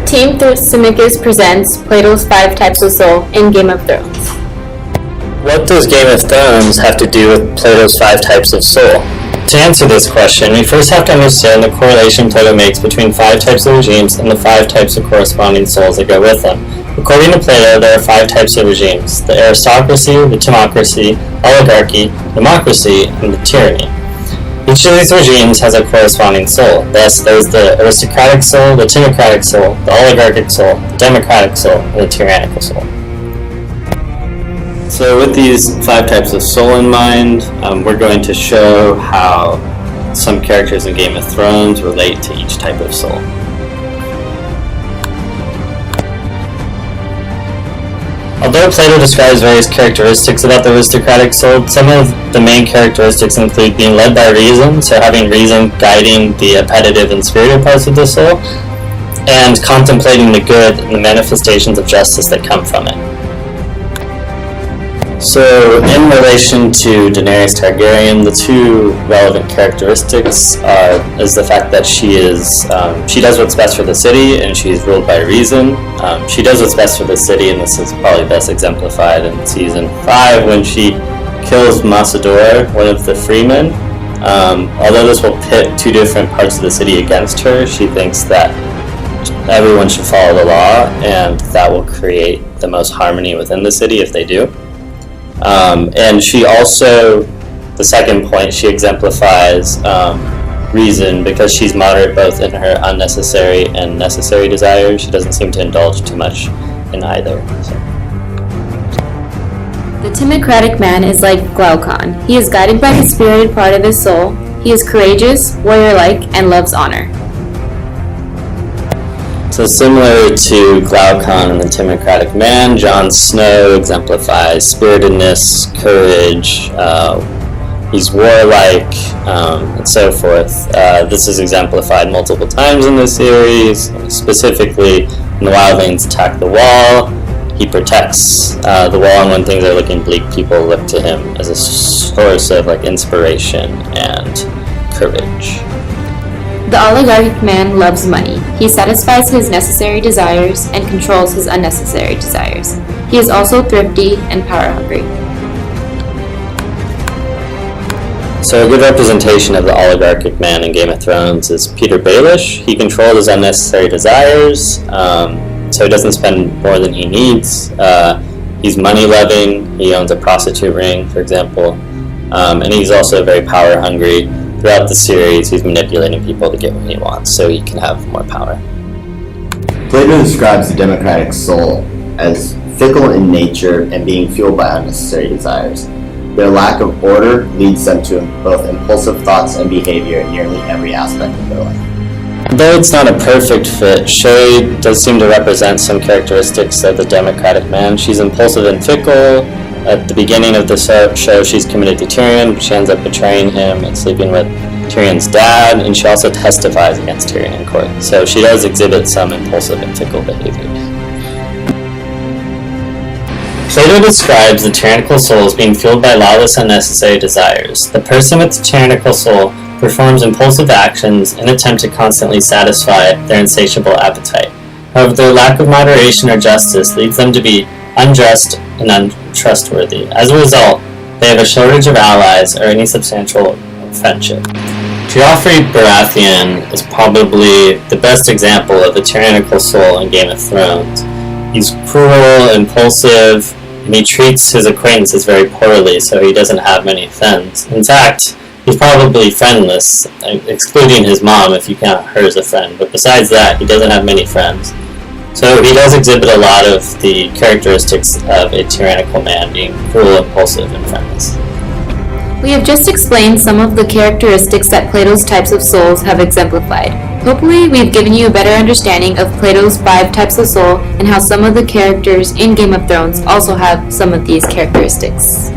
Team Thrasymachus presents Plato's 5 Types of Soul in Game of Thrones. What does Game of Thrones have to do with Plato's 5 types of soul? To answer this question, we first have to understand the correlation Plato makes between 5 types of regimes and the 5 types of corresponding souls that go with them. According to Plato, there are 5 types of regimes: the aristocracy, the timocracy, oligarchy, democracy, and the tyranny. Each of these regimes has a corresponding soul. Thus, there's the aristocratic soul, the timocratic soul, the oligarchic soul, the democratic soul, and the tyrannical soul. So with these 5 types of soul in mind, we're going to show how some characters in Game of Thrones relate to each type of soul. Although Plato describes various characteristics about the aristocratic soul, some of the main characteristics include being led by reason, so having reason guiding the appetitive and spirited parts of the soul, and contemplating the good and the manifestations of justice that come from it. So, in relation to Daenerys Targaryen, the 2 relevant characteristics is the fact that she does what's best for the city, and she's ruled by reason. She does what's best for the city, and this is probably best exemplified in season 5 when she kills Masador, one of the freemen. Although this will pit 2 different parts of the city against her, she thinks that everyone should follow the law, and that will create the most harmony within the city if they do. And she also, the second point, she exemplifies reason because she's moderate both in her unnecessary and necessary desires. She doesn't seem to indulge too much in either. So. The timocratic man is like Glaucon. He is guided by the spirited part of his soul. He is courageous, warrior-like, and loves honor. So similar to Glaucon and the timocratic man, Jon Snow exemplifies spiritedness, courage, he's warlike, and so forth. This is exemplified multiple times in the series. Specifically, when the wildlings attack the wall, he protects the wall, and when things are looking bleak, people look to him as a source of inspiration and courage. The oligarchic man loves money. He satisfies his necessary desires and controls his unnecessary desires. He is also thrifty and power-hungry. So a good representation of the oligarchic man in Game of Thrones is Peter Baelish. He controls his unnecessary desires, so he doesn't spend more than he needs. He's money-loving. He owns a prostitute ring, for example, and he's also very power-hungry. Throughout the series, he's manipulating people to get what he wants so he can have more power. Plato describes the democratic soul as fickle in nature and being fueled by unnecessary desires. Their lack of order leads them to both impulsive thoughts and behavior in nearly every aspect of their life. Though it's not a perfect fit, Shay does seem to represent some characteristics of the democratic man. She's impulsive and fickle. At the beginning of the show, she's committed to Tyrion, but she ends up betraying him and sleeping with Tyrion's dad, and she also testifies against Tyrion in court. So she does exhibit some impulsive and fickle behavior. Plato describes the tyrannical soul as being fueled by lawless, unnecessary desires. The person with the tyrannical soul performs impulsive actions in an attempt to constantly satisfy their insatiable appetite. However, their lack of moderation or justice leads them to be unjust and untrustworthy. As a result, they have a shortage of allies or any substantial friendship. Joffrey Baratheon is probably the best example of the tyrannical soul in Game of Thrones. He's cruel, impulsive, and he treats his acquaintances very poorly, so he doesn't have many friends. In fact, he's probably friendless, excluding his mom if you count her as a friend, but besides that, he doesn't have many friends. So he does exhibit a lot of the characteristics of a tyrannical man, being cruel, impulsive, and friendless. We have just explained some of the characteristics that Plato's types of souls have exemplified. Hopefully, we've given you a better understanding of Plato's 5 types of soul and how some of the characters in Game of Thrones also have some of these characteristics.